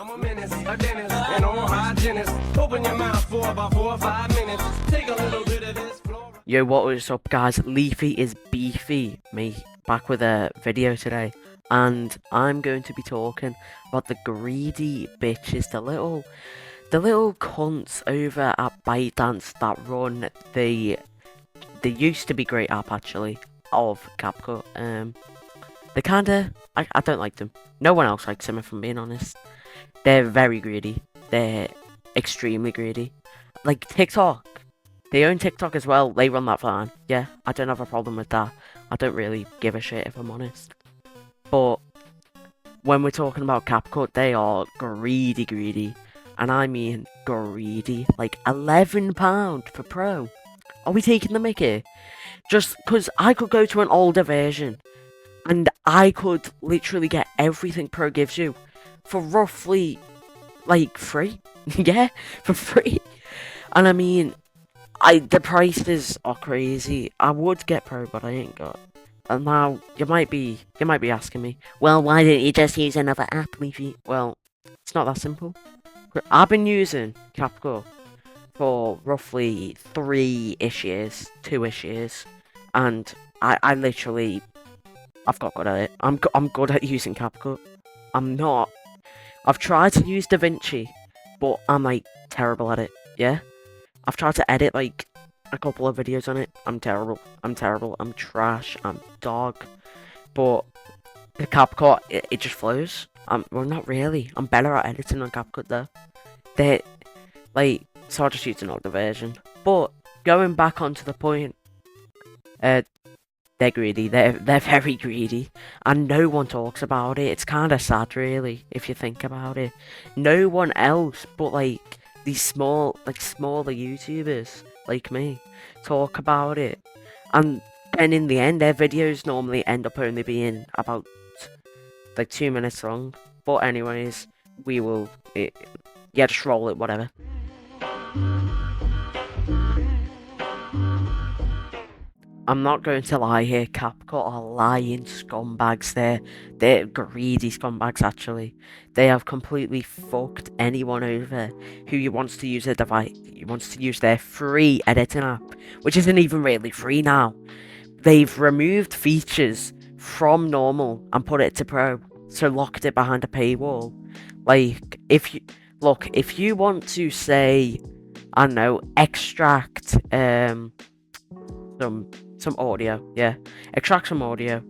I'm a menace, a dentist, and oral hygienist. Open your mouth for about 4 or 5 minutes. Take a little bit of this floor. Yo, what is up, guys? Leafy is Beefy, me, back with a video today. And I'm going to be talking about the greedy bitches, the little cunts over at ByteDance that run the used to be great app, actually, of Capcut. They kinda, I don't like them. No one else likes them, if I'm being honest. They're very greedy. They're extremely greedy. Like TikTok. They own TikTok as well. They run that fine. Yeah, I don't have a problem with that. I don't really give a shit, if I'm honest. But when we're talking about Capcut, they are greedy. And I mean greedy. Like £11 for Pro. Are we taking the mickey? Just because I could go to an older version and I could literally get everything Pro gives you for roughly, like, free. Yeah, for free. And I mean, the prices are crazy. I would get Pro, but I ain't got. And now you might be asking me, well, why didn't you just use another app, Leafy? Well, it's not that simple. I've been using Capcut for roughly 3-ish years, 2-ish years, and I literally, I've got good at it. I'm good at using Capcut. I've tried to use DaVinci, but I'm like terrible at it. Yeah, I've tried to edit like a couple of videos on it. I'm terrible. I'm trash. I'm dog. But the Capcut, it just flows. Well, not really. I'm better at editing on Capcut though. So I just use an older version. But going back onto the point, they're greedy. They're very greedy, and no one talks about it. It's kind of sad, really, if you think about it. No one else, but like these smaller YouTubers like me, talk about it, and then in the end, their videos normally end up only being about like 2 minutes long. But anyways, yeah, just roll it, whatever. I'm not going to lie here, Capcut are lying scumbags. They're greedy scumbags, actually. They have completely fucked anyone over who wants to use a device, who wants to use their free editing app, which isn't even really free now. They've removed features from normal and put it to Pro, so locked it behind a paywall. Like, if you want to say, I don't know, extract some audio, yeah, extract some audio.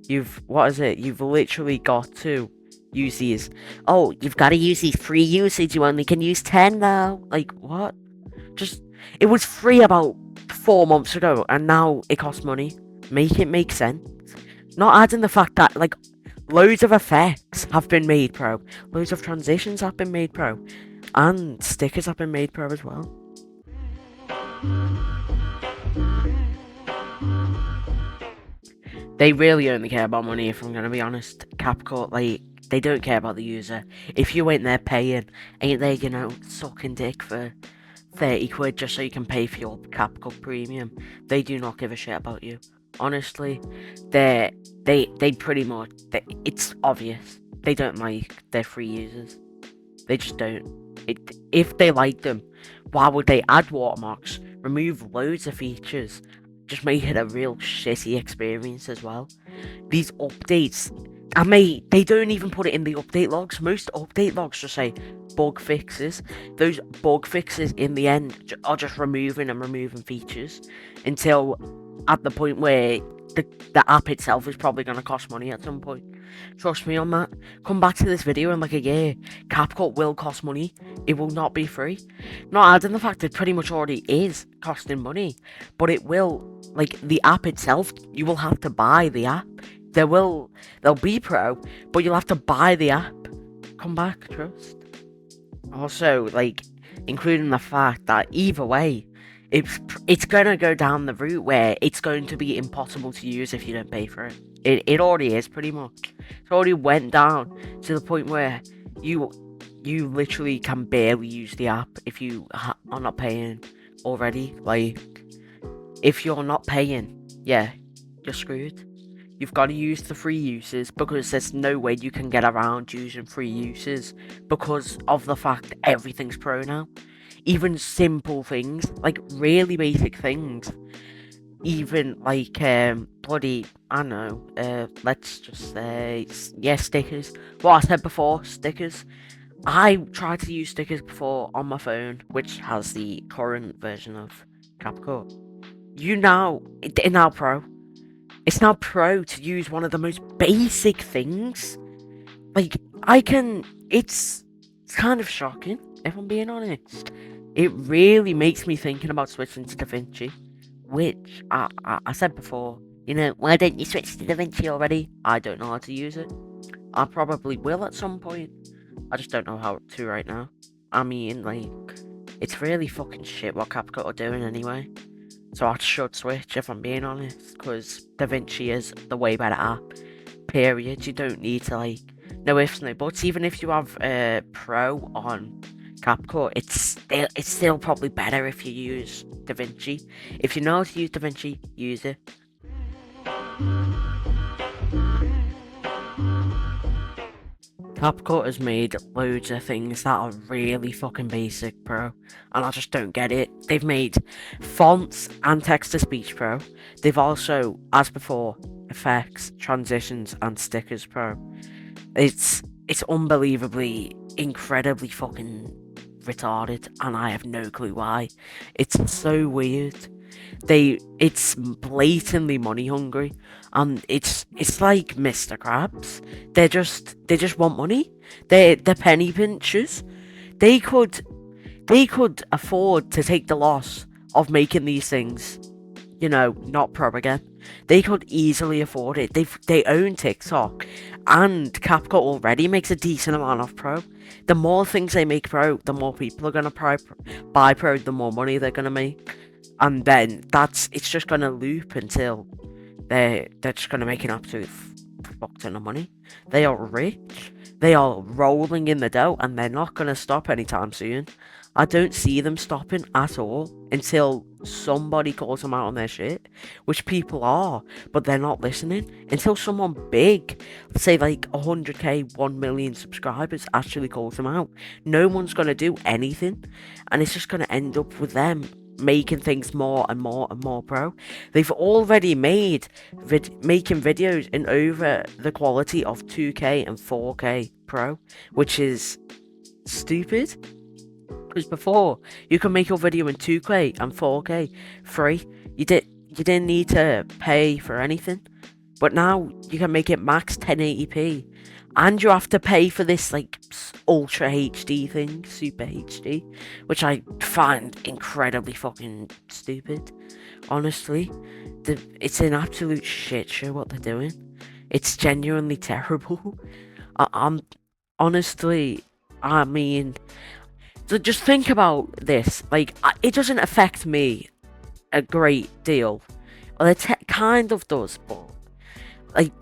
You've literally got to use these. Oh, you've got to use these free usage. You only can use 10 now. Like, what? It was free about 4 months ago, and now it costs money. Make it make sense. Not adding the fact that like loads of effects have been made Pro, loads of transitions have been made Pro, and stickers have been made Pro as well. They really only care about money, if I'm gonna be honest. Capcut, like, they don't care about the user. If you ain't there paying, ain't they, sucking dick for 30 quid just so you can pay for your Capcut premium, they do not give a shit about you. Honestly, they pretty much, it's obvious. They don't like their free users. They just don't. If they like them, why would they add watermarks, remove loads of features, just make it a real shitty experience as well? These updates, they don't even put it in the update logs. Most update logs just say bug fixes. Those bug fixes in the end are just removing features until at the point where the app itself is probably going to cost money at some point. Trust me on that. Come back to this video in like a year. Capcut will cost money. It will not be free. Not adding the fact it pretty much already is costing money, but it will, like, the app itself, you will have to buy the app. There'll be Pro, but you'll have to buy the app. Come back, trust. Also, like, including the fact that either way, it's gonna go down the route where it's going to be impossible to use if you don't pay for it. It already is, pretty much. It already went down to the point where you literally can barely use the app if you are not paying already. Like, if you're not paying, yeah, you're screwed. you've got to use the free uses, because there's no way you can get around using free uses because of the fact that everything's pro now. Even simple things, like really basic things, even like bloody, I don't know, let's just say, yeah, stickers. What I said before, stickers. I tried to use stickers before on my phone, which has the current version of Capcut. It's now pro. It's now pro to use one of the most basic things. Like, it's kind of shocking, if I'm being honest. It really makes me thinking about switching to DaVinci, which I said before, why don't you switch to DaVinci already? I don't know how to use it. I probably will at some point. I just don't know how to right now. I mean, like, it's really fucking shit what Capcut are doing anyway. So I should switch if I'm being honest, because DaVinci is the way better app. Period. You don't need to, like, no ifs, no buts. Even if you have Pro on Capcut, it's still probably better if you use DaVinci. If you know how to use DaVinci, use it. Capcut has made loads of things that are really fucking basic, bro, and I just don't get it. They've made fonts and text-to-speech pro. They've also, as before, effects, transitions, and stickers pro. It's unbelievably, incredibly fucking retarded, and I have no clue why. It's so weird. It's blatantly money hungry, and it's like Mr. Krabs. They just want money. They're penny pinchers. They could afford to take the loss of making these things, not pro again. They could easily afford it. They own TikTok, and Capcut already makes a decent amount of pro. The more things they make pro, the more people are gonna buy pro, the more money they're gonna make. And then it's just gonna loop until they're just gonna make an absolute fuck ton of money. They are rich, they are rolling in the dough, and they're not gonna stop anytime soon. I don't see them stopping at all until somebody calls them out on their shit, which people are, but they're not listening. Until someone big, say like 100k, 1 million subscribers, actually calls them out, no one's gonna do anything, and it's just gonna end up with them making things more and more and more pro. They've already made making videos in over the quality of 2K and 4K pro, which is stupid. Because before, you could make your video in 2K and 4K free. You didn't need to pay for anything. But now you can make it max 1080p, and you have to pay for this like ultra HD thing, super HD, which I find incredibly fucking stupid. Honestly, it's an absolute shit show what they're doing. It's genuinely terrible. I'm honestly, I mean, so just think about this. Like, it doesn't affect me a great deal. Well, it kind of does, but like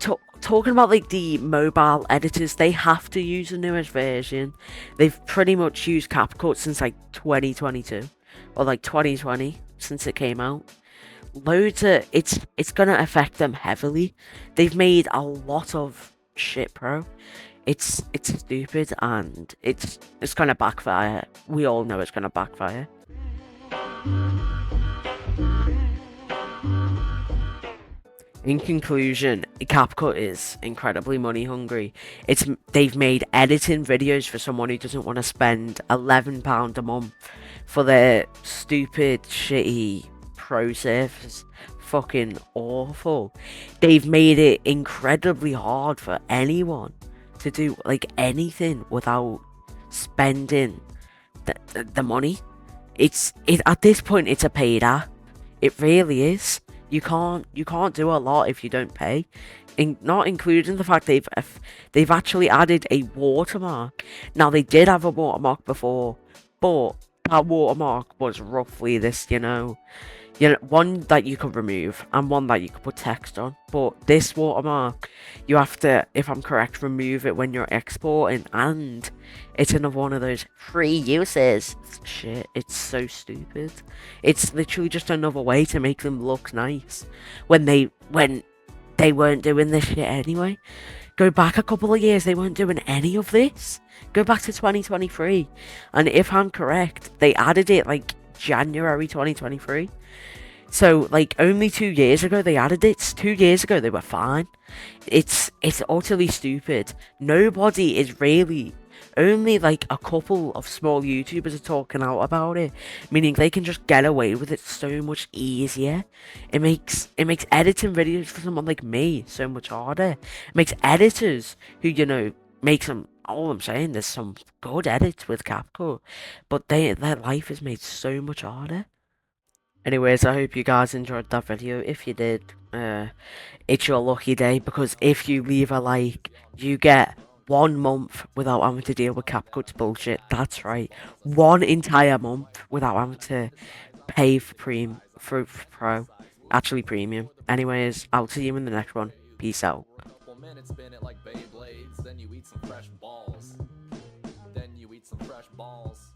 talking about like the mobile editors, they have to use the newest version. They've pretty much used Capcut since like 2022 or like 2020, since it came out. It's gonna affect them heavily. They've made a lot of shit pro. It's stupid, and it's gonna backfire. We all know it's gonna backfire. In conclusion, Capcut is incredibly money hungry. They've made editing videos for someone who doesn't want to spend £11 a month for their stupid, shitty pro service. Fucking awful. They've made it incredibly hard for anyone to do like anything without spending the money. At this point, it's a paid app. It really is. You can't do a lot if you don't pay. Not including the fact they've actually added a watermark. Now, they did have a watermark before, but that watermark was roughly this, one that you could remove and one that you could put text on. But this watermark, you have to, if I'm correct, remove it when you're exporting, and it's another one of those free uses. Shit, it's so stupid. It's literally just another way to make them look nice when they weren't doing this shit anyway. Go back a couple of years, they weren't doing any of this. Go back to 2023, and if I'm correct, they added it like January 2023. So like only 2 years ago they added it. 2 years ago they were fine. It's utterly stupid. Nobody is really, only like a couple of small YouTubers are talking out about it, meaning they can just get away with it so much easier. It makes editing videos for someone like me so much harder. It makes editors who make some. All I'm saying, there's some good edits with Capcut, but their life is made so much harder. Anyways, I hope you guys enjoyed that video. If you did, it's your lucky day, because if you leave a like, you get 1 month without having to deal with CapCut's bullshit. That's right, 1 entire month without having to pay for for Pro, actually premium. Anyways, I'll see you in the next one. Peace out. Couple minutes spin it like Beyblades, then you eat some fresh balls. Then you eat some fresh balls.